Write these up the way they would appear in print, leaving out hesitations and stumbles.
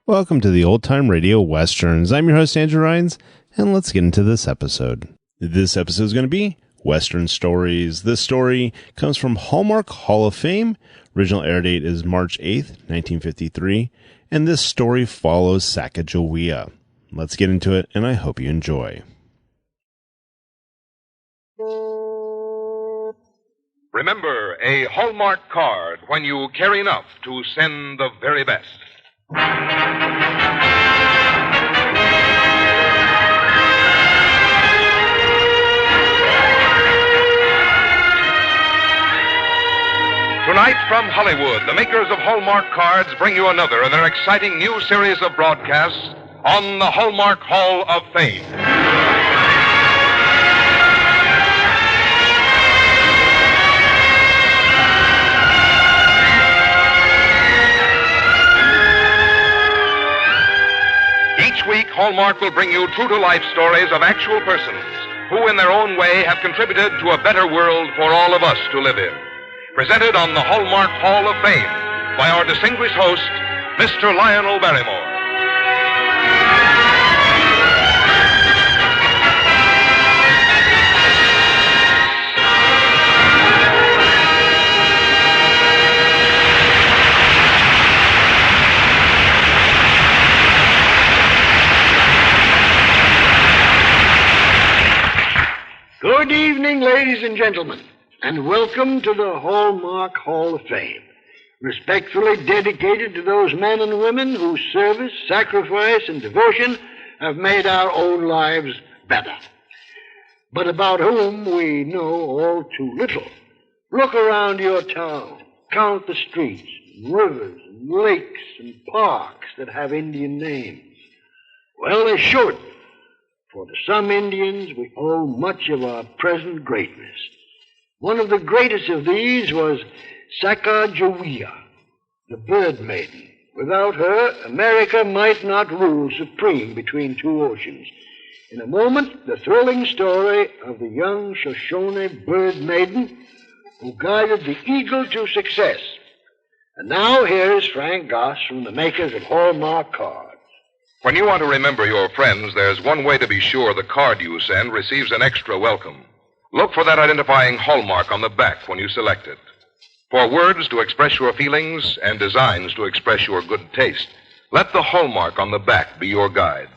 Welcome to the Old Time Radio Westerns. I'm your host, Andrew Rhynes, and let's get into this episode. This episode is going to be Western Stories. This story comes from Hallmark Hall of Fame. Original air date is March 8th, 1953, and this story follows Sacajawea. Let's get into it, and I hope you enjoy. Remember, a Hallmark card when you care enough to send the very best. Tonight from Hollywood, the makers of Hallmark cards bring you another in their exciting new series of broadcasts on the Hallmark Hall of Fame. Each week, Hallmark will bring you true-to-life stories of actual persons who, in their own way, have contributed to a better world for all of us to live in. Presented on the Hallmark Hall of Fame by our distinguished host, Mr. Lionel Barrymore. Good evening, ladies and gentlemen, and welcome to the Hallmark Hall of Fame, respectfully dedicated to those men and women whose service, sacrifice, and devotion have made our own lives better, but about whom we know all too little. Look around your town, count the streets, rivers, and lakes, and parks that have Indian names. Well, they should. For to some Indians, we owe much of our present greatness. One of the greatest of these was Sacajawea, the Bird Maiden. Without her, America might not rule supreme between two oceans. In a moment, the thrilling story of the young Shoshone Bird Maiden who guided the Eagle to success. And now, here is Frank Goss from the makers of Hallmark cards. When you want to remember your friends, there's one way to be sure the card you send receives an extra welcome. Look for that identifying hallmark on the back when you select it. For words to express your feelings and designs to express your good taste, let the hallmark on the back be your guide.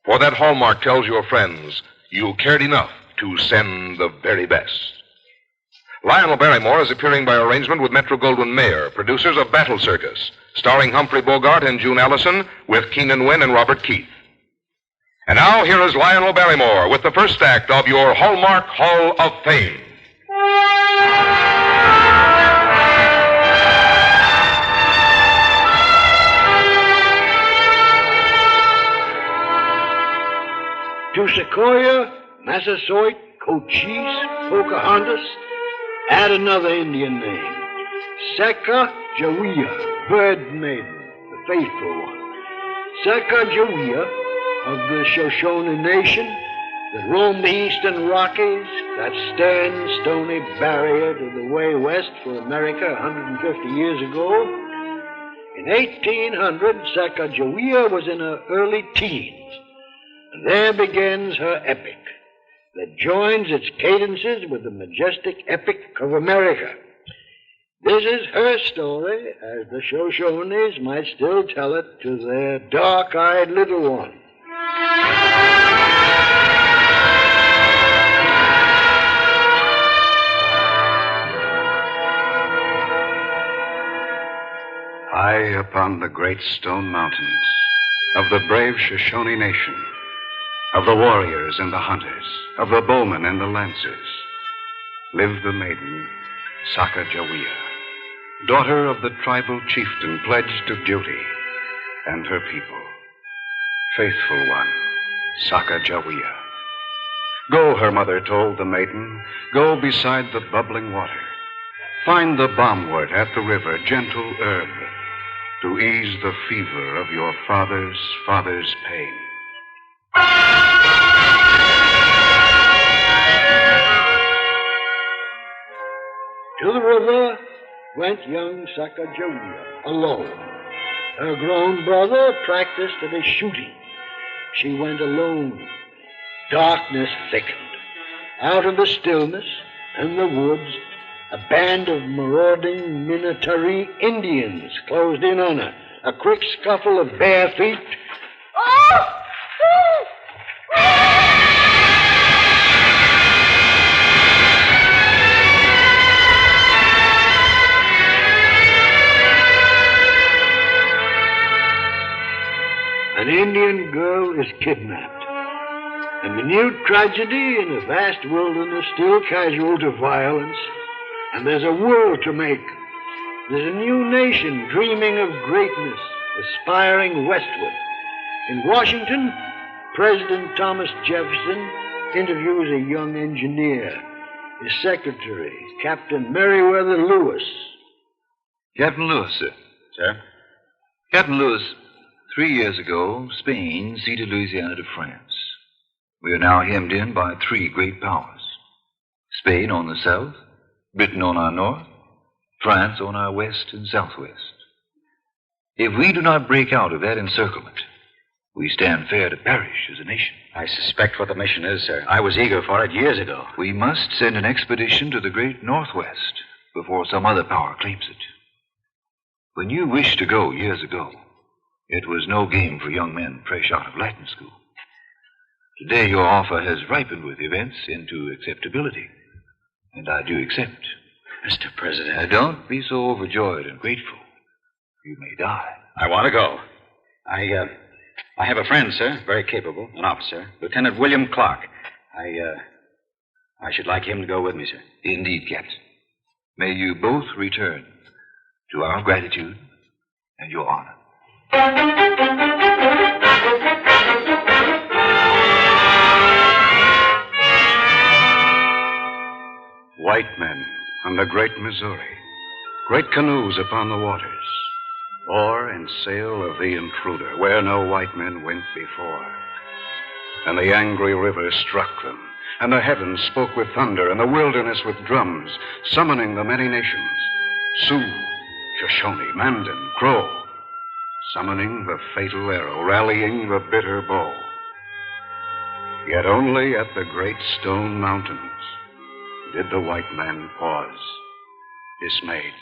For that hallmark tells your friends you cared enough to send the very best. Lionel Barrymore is appearing by arrangement with Metro-Goldwyn-Mayer, producers of Battle Circus, starring Humphrey Bogart and June Allison, with Keenan Wynn and Robert Keith. And now, here is Lionel Barrymore with the first act of your Hallmark Hall of Fame. To Sequoia, Massasoit, Cochise, Pocahontas, add another Indian name. Sacajawea, Bird Maiden, the faithful one. Sacajawea of the Shoshone Nation that roamed the eastern Rockies, that stern, stony barrier to the way west for America 150 years ago. In 1800, Sacajawea was in her early teens, and there begins her epic that joins its cadences with the majestic epic of America. This is her story, as the Shoshones might still tell it to their dark-eyed little one. High upon the great stone mountains of the brave Shoshone nation, of the warriors and the hunters, of the bowmen and the lancers, lived the maiden Sacajawea, daughter of the tribal chieftain pledged to duty and her people. Faithful one, Sacajawea. Go, her mother told the maiden, go beside the bubbling water. Find the balmwort at the river, gentle herb, to ease the fever of your father's pain. To the river went young Sacajawea alone. Her grown brother practiced at his shooting. She went alone. Darkness thickened. Out of the stillness and the woods, a band of marauding Minatari Indians closed in on her. A quick scuffle of bare feet. Oh! An Indian girl is kidnapped. A minute tragedy in a vast wilderness still casual to violence. And there's a world to make. There's a new nation dreaming of greatness, aspiring westward. In Washington, President Thomas Jefferson interviews a young engineer, his secretary, Captain Meriwether Lewis. Captain Lewis, sir. Sir? Captain Lewis, 3 years ago, Spain ceded Louisiana to France. We are now hemmed in by 3 great powers. Spain on the south, Britain on our north, France on our west and southwest. If we do not break out of that encirclement, we stand fair to perish as a nation. I suspect what the mission is, sir. I was eager for it years ago. We must send an expedition to the great northwest before some other power claims it. When you wished to go years ago, it was no game for young men fresh out of Latin school. Today your offer has ripened with events into acceptability, and I do accept. Mr. President. Now, don't be so overjoyed and grateful. You may die. I want to go. I have a friend, sir, very capable, an officer, Lieutenant William Clark. I should like him to go with me, sir. Indeed, Captain. May you both return to our gratitude and your honor. White men on the great Missouri, great canoes upon the waters, or in sail of the intruder, where no white men went before. And the angry river struck them, and the heavens spoke with thunder, and the wilderness with drums, summoning the many nations, Sioux, Shoshone, Mandan, Crow, summoning the fatal arrow, rallying the bitter bow. Yet only at the great stone mountains did the white man pause, dismayed.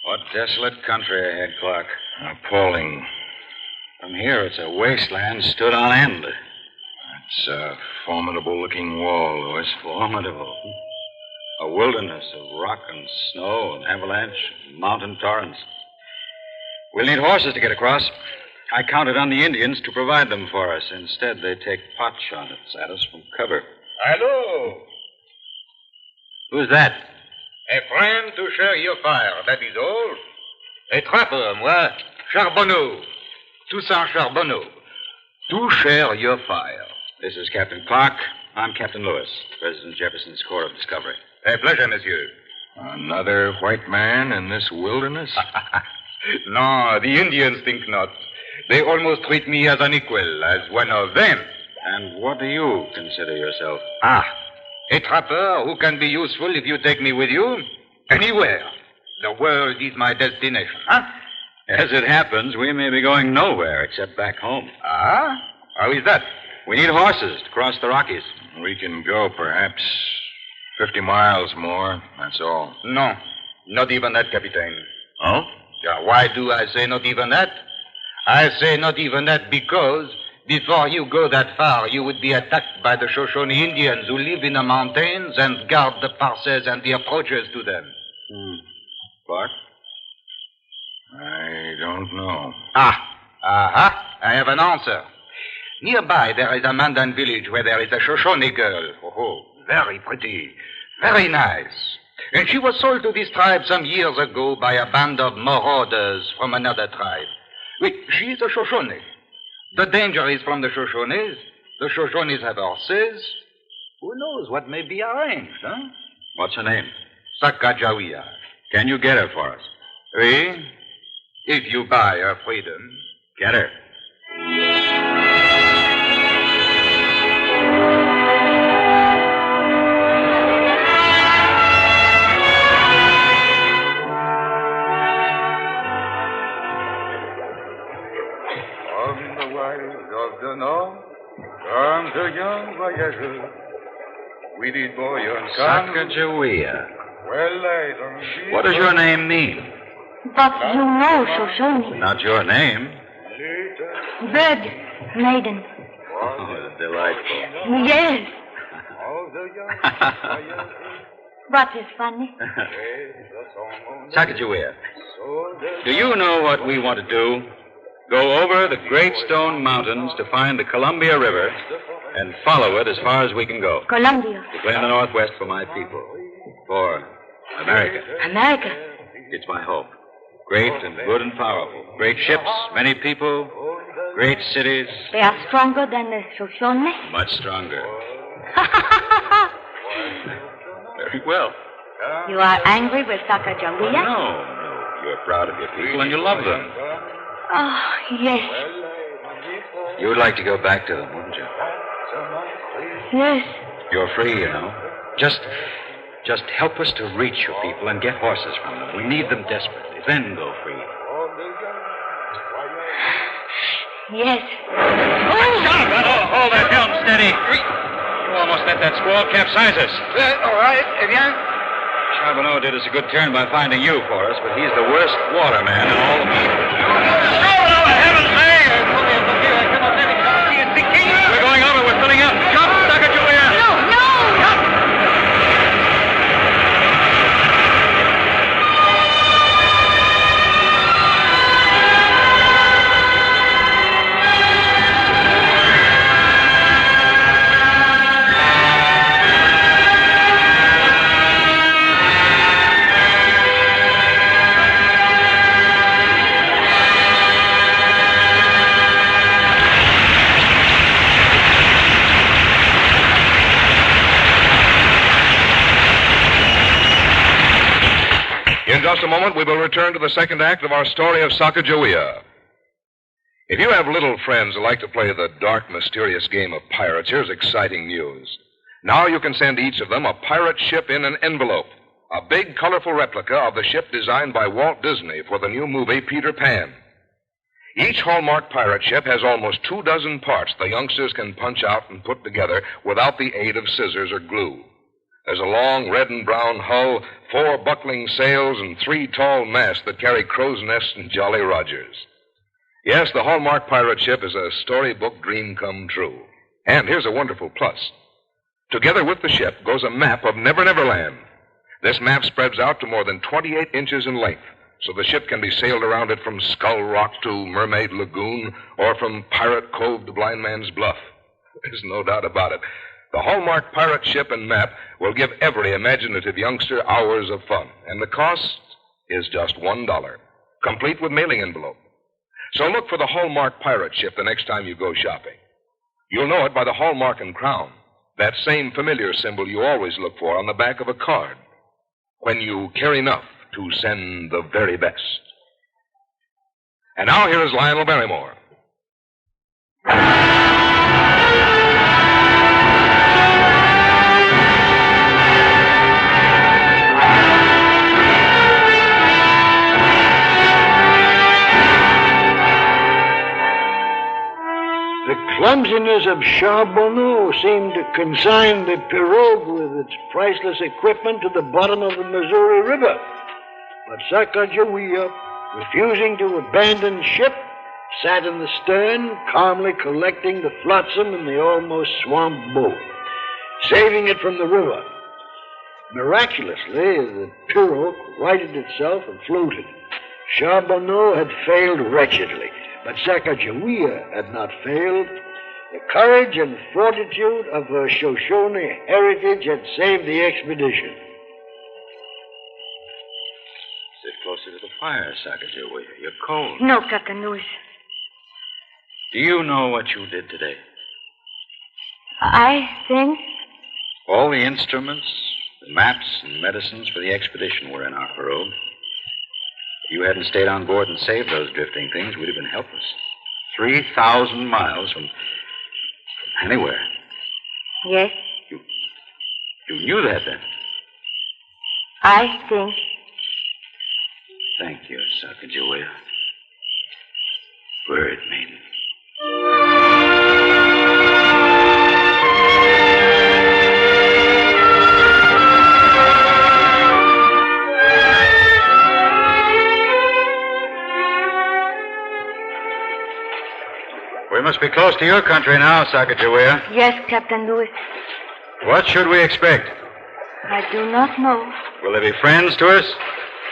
What desolate country ahead, Clark. Appalling. From here, it's a wasteland stood on end. It's a formidable-looking wall, Louis. Formidable. A wilderness of rock and snow and avalanche and mountain torrents. We'll need horses to get across. I counted on the Indians to provide them for us. Instead, they take pot shots at us from cover. Hello. Who's that? A friend to share your fire, that is all. A trapper, moi, Charbonneau. Toussaint Charbonneau. To share your fire. This is Captain Clark. I'm Captain Lewis, President Jefferson's Corps of Discovery. A pleasure, monsieur. Another white man in this wilderness? No, the Indians think not. They almost treat me as an equal, as one of them. And what do you consider yourself? A trapper who can be useful if you take me with you. Anywhere. The world is my destination. As it happens, we may be going nowhere except back home. How is that? We need horses to cross the Rockies. We can go perhaps 50 miles more, that's all. No, not even that, Captain. Oh? Yeah, why do I say not even that? I say not even that because before you go that far, you would be attacked by the Shoshone Indians who live in the mountains and guard the passes and the approaches to them. Clark? I don't know. I have an answer. Nearby, there is a Mandan village where there is a Shoshone girl. Oh, very pretty. Very nice. And she was sold to this tribe some years ago by a band of marauders from another tribe. Wait, she is a Shoshone. The danger is from the Shoshones. The Shoshones have horses. Who knows what may be arranged, huh? What's her name? Sacajawea. Can you get her for us? Oui. If you buy her freedom. Get her. of the north, from the young voyageurs. We did boy on Sacajawea. Well, I don't. What does your name mean? But you know, Shoshone. Not your name. Bird, maiden. Oh, delightful. Yes. What is funny? Sacajawea, do you know what we want to do? Go over the Great Stone Mountains to find the Columbia River and follow it as far as we can go. Columbia. To claim the Northwest for my people. For America. America. It's my hope. Great and good and powerful. Great ships, many people, great cities. They are stronger than the Shoshone? Much stronger. Very well. You are angry with Sacajawea? No. You're proud of your people and you love them. Oh, yes. You would like to go back to them, wouldn't you? Yes. You're free, you know. Just help us to reach your people and get horses from them. We need them desperately. Then go free. Yes. Hold that helm steady. You almost let that squall capsize us. All right, eh bien? Charbonneau did us a good turn by finding you for us, but he's the worst waterman in all of them. We're going over. We're filling up. Jump, Sacajawea. No. In just a moment, we will return to the second act of our story of Sacajawea. If you have little friends who like to play the dark, mysterious game of pirates, here's exciting news. Now you can send each of them a pirate ship in an envelope, a big, colorful replica of the ship designed by Walt Disney for the new movie Peter Pan. Each Hallmark pirate ship has almost 24 parts the youngsters can punch out and put together without the aid of scissors or glue. There's a long red and brown hull, 4 buckling sails, and 3 tall masts that carry crow's nests and Jolly Rogers. Yes, the Hallmark pirate ship is a storybook dream come true. And here's a wonderful plus. Together with the ship goes a map of Never Never Land. This map spreads out to more than 28 inches in length, so the ship can be sailed around it from Skull Rock to Mermaid Lagoon or from Pirate Cove to Blind Man's Bluff. There's no doubt about it. The Hallmark pirate ship and map will give every imaginative youngster hours of fun, and the cost is just $1, complete with mailing envelope. So look for the Hallmark pirate ship the next time you go shopping. You'll know it by the Hallmark and crown, that same familiar symbol you always look for on the back of a card when you care enough to send the very best. And now here is Lionel Barrymore. The clumsiness of Charbonneau seemed to consign the pirogue with its priceless equipment to the bottom of the Missouri River. But Sacajawea, refusing to abandon ship, sat in the stern, calmly collecting the flotsam in the almost swamped boat, saving it from the river. Miraculously, the pirogue righted itself and floated. Charbonneau had failed wretchedly, but Sacajawea had not failed. The courage and fortitude of her Shoshone heritage had saved the expedition. Sit closer to the fire, Sacajawea. You're cold. No, Kakanus. Do you know what you did today? I think. All the instruments, the maps, and medicines for the expedition were in our pirogue. If you hadn't stayed on board and saved those drifting things, we'd have been helpless. 3,000 miles from anywhere. Yes. You knew that then? I think. Thank you, Sacajawea. Bird maiden. be close to your country now, Sacajawea. Yes, Captain Lewis. What should we expect? I do not know. Will they be friends to us?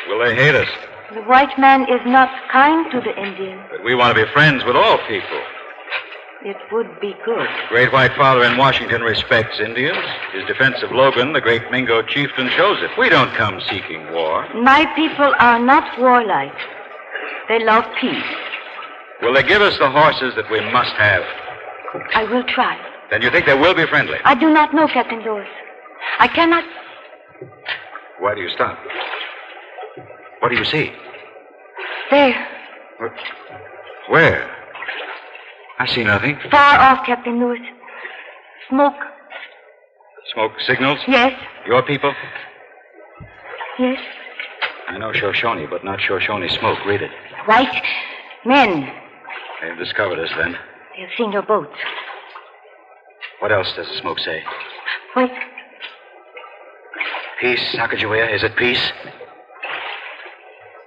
Will they hate us? The white man is not kind to the Indian. But we want to be friends with all people. It would be good. The great white father in Washington respects Indians. His defense of Logan, the great Mingo chieftain, shows it. We don't come seeking war. My people are not warlike. They love peace. Will they give us the horses that we must have? I will try. Then you think they will be friendly? I do not know, Captain Lewis. I cannot... Why do you stop? What do you see? There. Where? I see nothing. Far off, Captain Lewis. Smoke. Smoke signals? Yes. Your people? Yes. I know Shoshone, but not Shoshone smoke. Read it. White men. They've discovered us, then. They have seen your boats. What else does the smoke say? Wait. Peace, Sacajawea. Is it peace?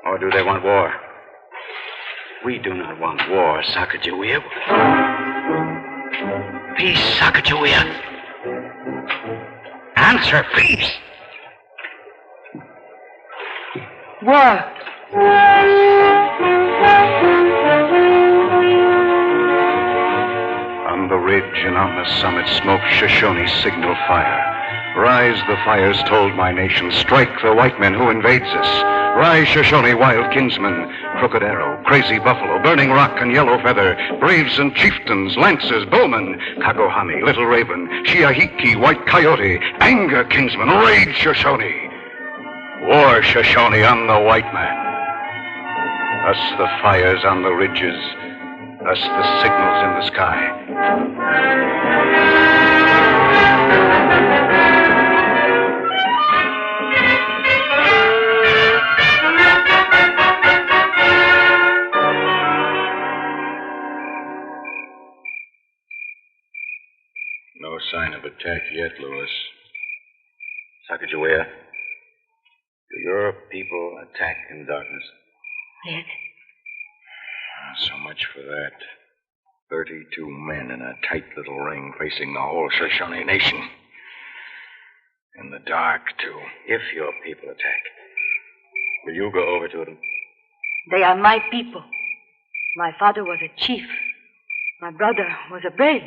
Or do they want war? We do not want war, Sacajawea. Peace, Sacajawea. Answer, peace. War. On the ridge and on the summit smoke Shoshone's signal fire. Rise, the fires told my nation. Strike the white men who invades us. Rise, Shoshone, wild kinsmen. Crooked Arrow, Crazy Buffalo, Burning Rock, and Yellow Feather. Braves and chieftains, lancers, bowmen. Kagohami, Little Raven, Shiahiki, White Coyote. Anger, kinsmen. Rage, Shoshone. War, Shoshone, on the white man. Us the fires on the ridges. Us the signals in the sky. No sign of attack yet, Lewis. Sacajawea, do your people attack in darkness? Yes. So much for that. 32 men in a tight little ring facing the whole Shoshone nation. In the dark, too. If your people attack, will you go over to them? They are my people. My father was a chief. My brother was a brave.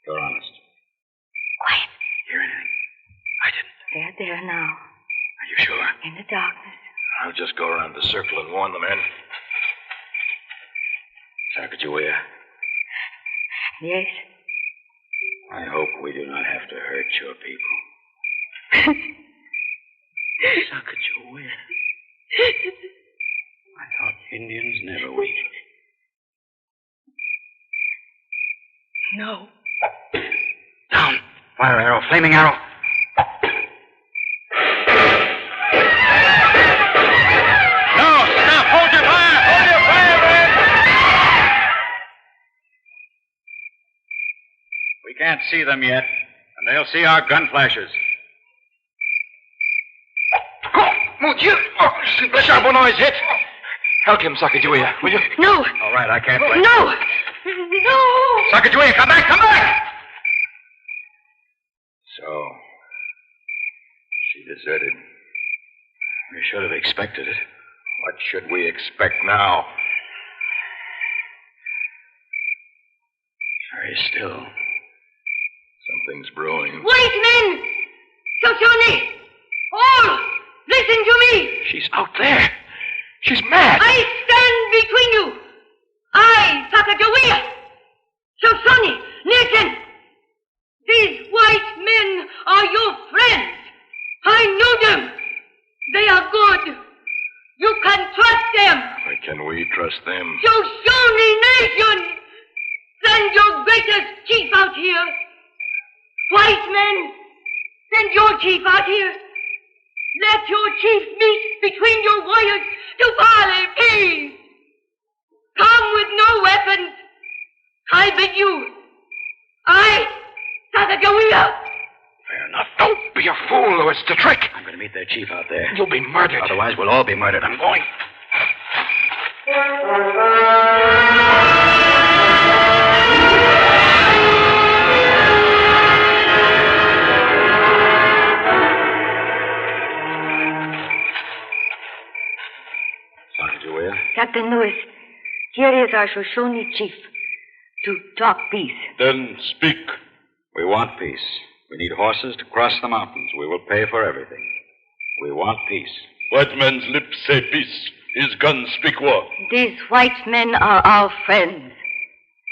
You're honest. Quiet. Hear anything? I didn't. They're there now. Are you sure? In the darkness. I'll just go around the circle and warn the men. Sacajawea. Yes. I hope we do not have to hurt your people. Sacajawea. I thought Indians never weep. No. Down. Fire arrow. Flaming arrow. No! Stop! Hold your fire! Hold your fire, man! We can't see them yet, and they'll see our gun flashes. Oh, mon Dieu! Oh, the charbonneau is hit. Help him, Sacajawea, will you? No! All right, I can't wait. No! No! Sacajawea, come back! Come back! So, she deserted. We should have expected it. What should we expect now? Very still. Something's brewing. White men! Shoshone! All! Listen to me! She's out there. She's mad. I stand between you. I, Sacajawea. Shoshone, listen. These white men are your friends. I know them. They are good. You can trust them. Why can we trust them? Shoshone Nation! Send your greatest chief out here. White men, send your chief out here. Let your chief meet between your warriors to parley peace. Come with no weapons. I bid you. I, Sacajawea. Fair enough. Don't be a fool, Lewis. It's a trick. I'm going to meet their chief out there. You'll be murdered. Otherwise, we'll all be murdered. I'm going. Captain Lewis. Here is our Shoshone chief to talk peace. Then speak. We want peace. We need horses to cross the mountains. We will pay for everything. We want peace. White man's lips say peace. His guns speak war. These white men are our friends.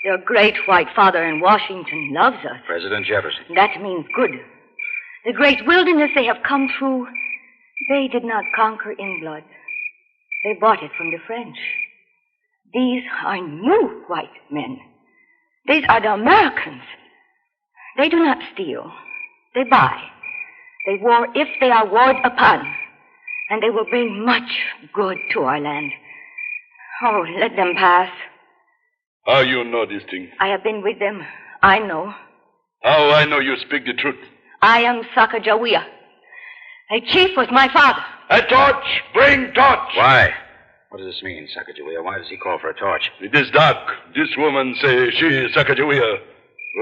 Their great white father in Washington loves us. President Jefferson. That means good. The great wilderness they have come through, they did not conquer in blood. They bought it from the French. These are new white men. These are the Americans. They do not steal. They buy. They war if they are warred upon. And they will bring much good to our land. Oh, let them pass. How you know this thing? I have been with them. I know. How I know you speak the truth? I am Sacajawea. A chief was my father. A torch! Bring torch! Why? What does this mean, Sacajawea? Why does he call for a torch? It is dark. This woman say she is Sacajawea.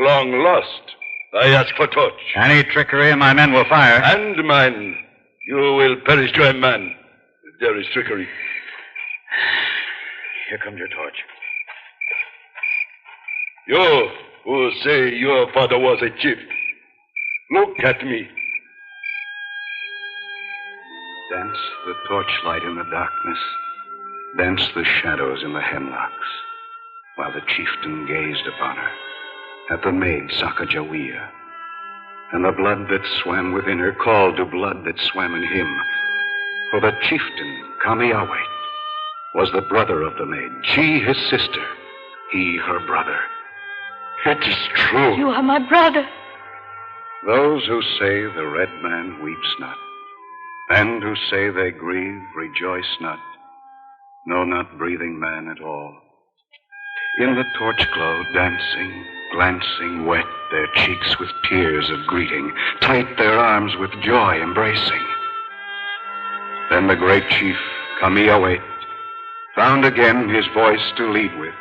Long lost. I ask for torch. Any trickery and my men will fire. And mine. You will perish to a man if there is trickery. Here comes your torch. You who say your father was a chief, look at me. Dance the torchlight in the darkness. Dance the shadows in the hemlocks, while the chieftain gazed upon her, at the maid Sacajawea, and the blood that swam within her called to blood that swam in him. For the chieftain, Kamiawait, was the brother of the maid, she his sister, he her brother. It is true. You are my brother. Those who say the red man weeps not, and who say they grieve, rejoice not, know not breathing man at all. In the torch glow, dancing, glancing, wet their cheeks with tears of greeting, tight their arms with joy embracing. Then the great chief, Kamiawait, found again his voice to lead with.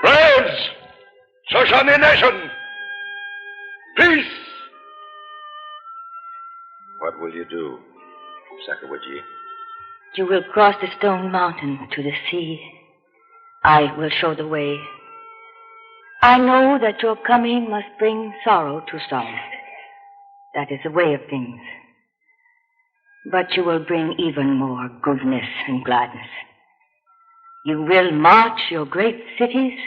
Braves! Shoshone Nation! Peace! What will you do, Sacajawea? You will cross the stone mountain to the sea. I will show the way. I know that your coming must bring sorrow to some. That is the way of things. But you will bring even more goodness and gladness. You will march your great cities,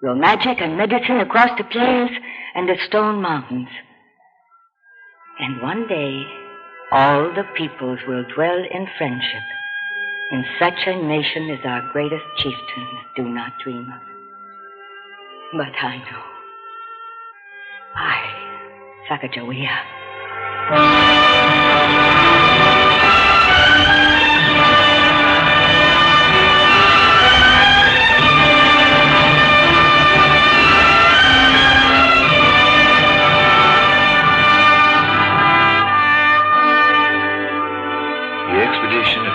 your magic and medicine across the plains and the stone mountains. And one day, all the peoples will dwell in friendship in such a nation as our greatest chieftains do not dream of. But I know. I, Sacajawea.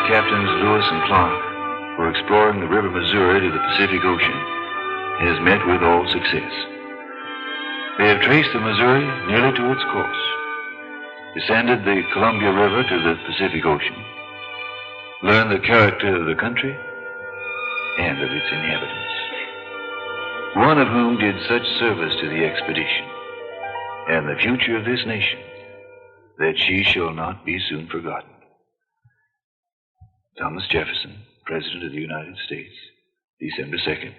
Captains Lewis and Clark, who are exploring the River Missouri to the Pacific Ocean, has met with all success. They have traced the Missouri nearly to its course, descended the Columbia River to the Pacific Ocean, learned the character of the country and of its inhabitants, one of whom did such service to the expedition and the future of this nation that she shall not be soon forgotten. Thomas Jefferson, President of the United States, December 2nd,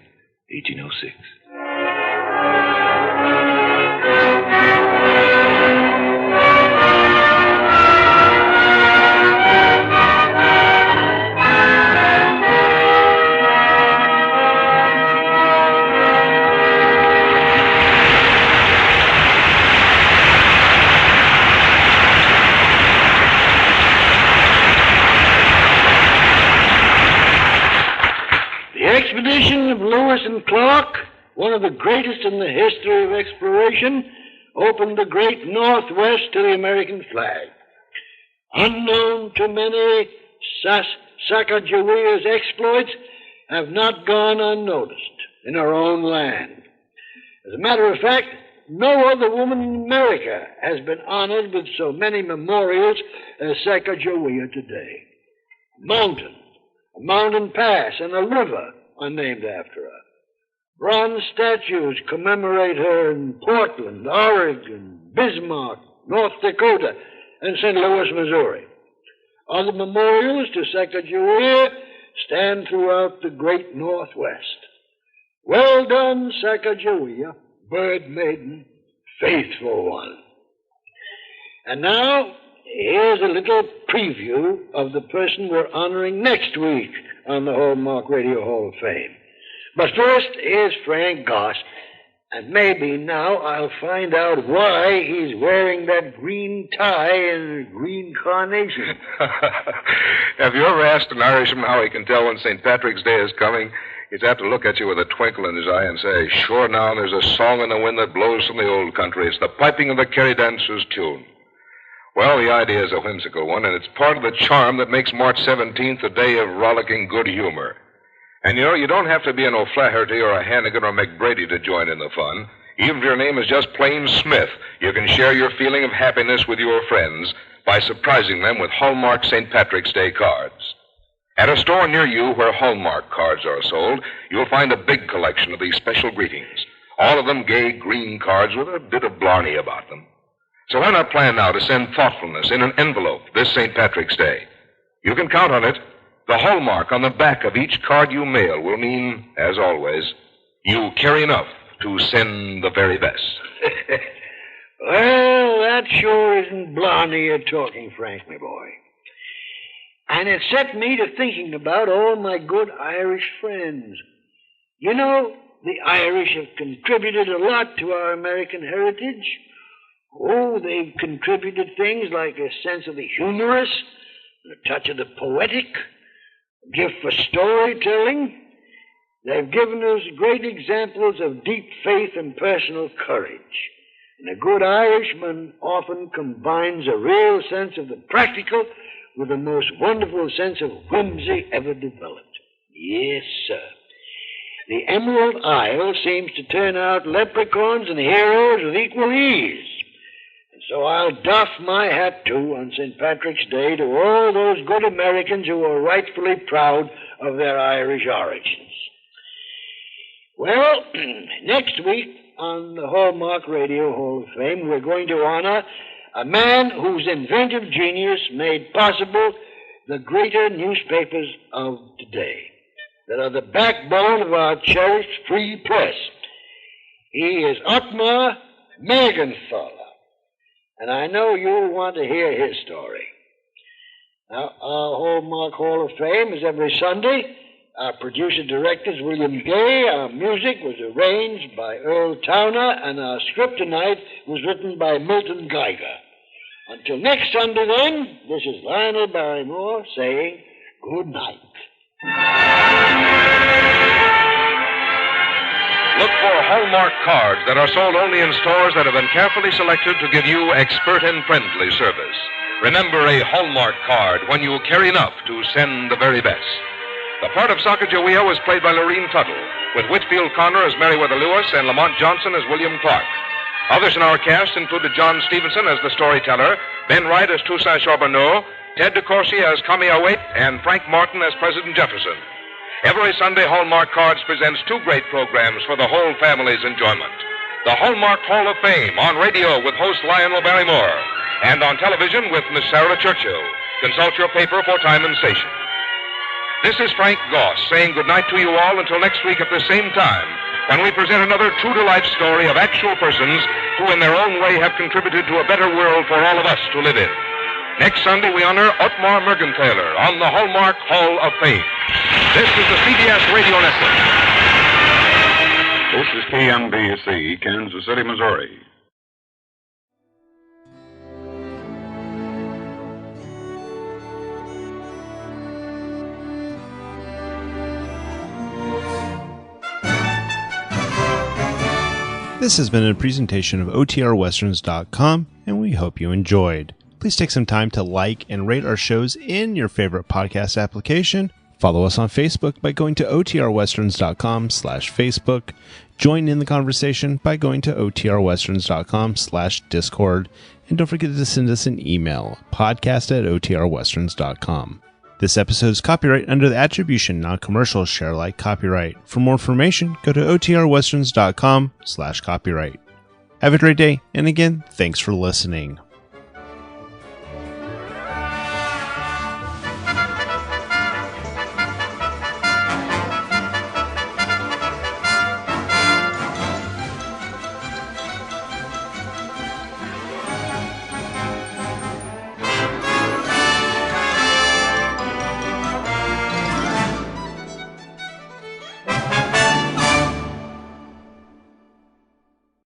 1806. The expedition of Lewis and Clark, one of the greatest in the history of exploration, opened the great Northwest to the American flag. Unknown to many, Sacagawea's exploits have not gone unnoticed in our own land. As a matter of fact, no other woman in America has been honored with so many memorials as Sacajawea today. A mountain pass, and a river are named after her. Bronze statues commemorate her in Portland, Oregon, Bismarck, North Dakota, and St. Louis, Missouri. Other memorials to Sacajawea stand throughout the great Northwest. Well done, Sacajawea, bird maiden, faithful one. And now, here's a little preview of the person we're honoring next week on the Hallmark Radio Hall of Fame. But first, here's Frank Goss, and maybe now I'll find out why he's wearing that green tie and green carnation. Have you ever asked an Irishman how he can tell when St. Patrick's Day is coming? He's apt to look at you with a twinkle in his eye and say, "Sure now, there's a song in the wind that blows from the old country. It's the piping of the Kerry dancers' tune." Well, the idea is a whimsical one, and it's part of the charm that makes March 17th a day of rollicking good humor. And you know, you don't have to be an O'Flaherty or a Hannigan or McBrady to join in the fun. Even if your name is just plain Smith, you can share your feeling of happiness with your friends by surprising them with Hallmark St. Patrick's Day cards. At a store near you where Hallmark cards are sold, you'll find a big collection of these special greetings. All of them gay green cards with a bit of blarney about them. So why not plan now to send thoughtfulness in an envelope this St. Patrick's Day? You can count on it. The hallmark on the back of each card you mail will mean, as always, you care enough to send the very best. Well, that sure isn't blarney you're talking, Frank, my boy. And it set me to thinking about all my good Irish friends. You know, the Irish have contributed a lot to our American heritage. Oh, they've contributed things like a sense of the humorous, a touch of the poetic, a gift for storytelling. They've given us great examples of deep faith and personal courage. And a good Irishman often combines a real sense of the practical with the most wonderful sense of whimsy ever developed. Yes, sir. The Emerald Isle seems to turn out leprechauns and heroes with equal ease. So I'll doff my hat, too, on St. Patrick's Day to all those good Americans who are rightfully proud of their Irish origins. Well, next week on the Hallmark Radio Hall of Fame, we're going to honor a man whose inventive genius made possible the greater newspapers of today that are the backbone of our cherished free press. He is Otmar Mergenthaler. And I know you'll want to hear his story. Now, our Hallmark Hall of Fame is every Sunday. Our producer-director is William Gay. Our music was arranged by Earl Towner, and our script tonight was written by Milton Geiger. Until next Sunday, then, this is Lionel Barrymore saying good night. Look for Hallmark cards that are sold only in stores that have been carefully selected to give you expert and friendly service. Remember a Hallmark card when you care enough to send the very best. The part of Sacajawea was played by Lurene Tuttle, with Whitfield Connor as Meriwether Lewis and Lamont Johnson as William Clark. Others in our cast included John Stephenson as the storyteller, Ben Wright as Toussaint Charbonneau, Ted de Corsia as Camille Waite, and Frank Martin as President Jefferson. Every Sunday, Hallmark Cards presents two great programs for the whole family's enjoyment. The Hallmark Hall of Fame on radio with host Lionel Barrymore, and on television with Miss Sarah Churchill. Consult your paper for time and station. This is Frank Goss saying goodnight to you all until next week at the same time, when we present another true-to-life story of actual persons who in their own way have contributed to a better world for all of us to live in. Next Sunday, we honor Otmar Mergenthaler on the Hallmark Hall of Fame. This is the CBS Radio Network. This is KMBC, Kansas City, Missouri. This has been a presentation of OTRWesterns.com, and we hope you enjoyed. Please take some time to like and rate our shows in your favorite podcast application. Follow us on Facebook by going to OTRWesterns.com/Facebook. Join in the conversation by going to OTRWesterns.com/Discord. And don't forget to send us an email, podcast@OTRWesterns.com. This episode is copyright under the attribution, non-commercial, share alike copyright. For more information, go to otrwesterns.com/copyright. Have a great day, and again, thanks for listening.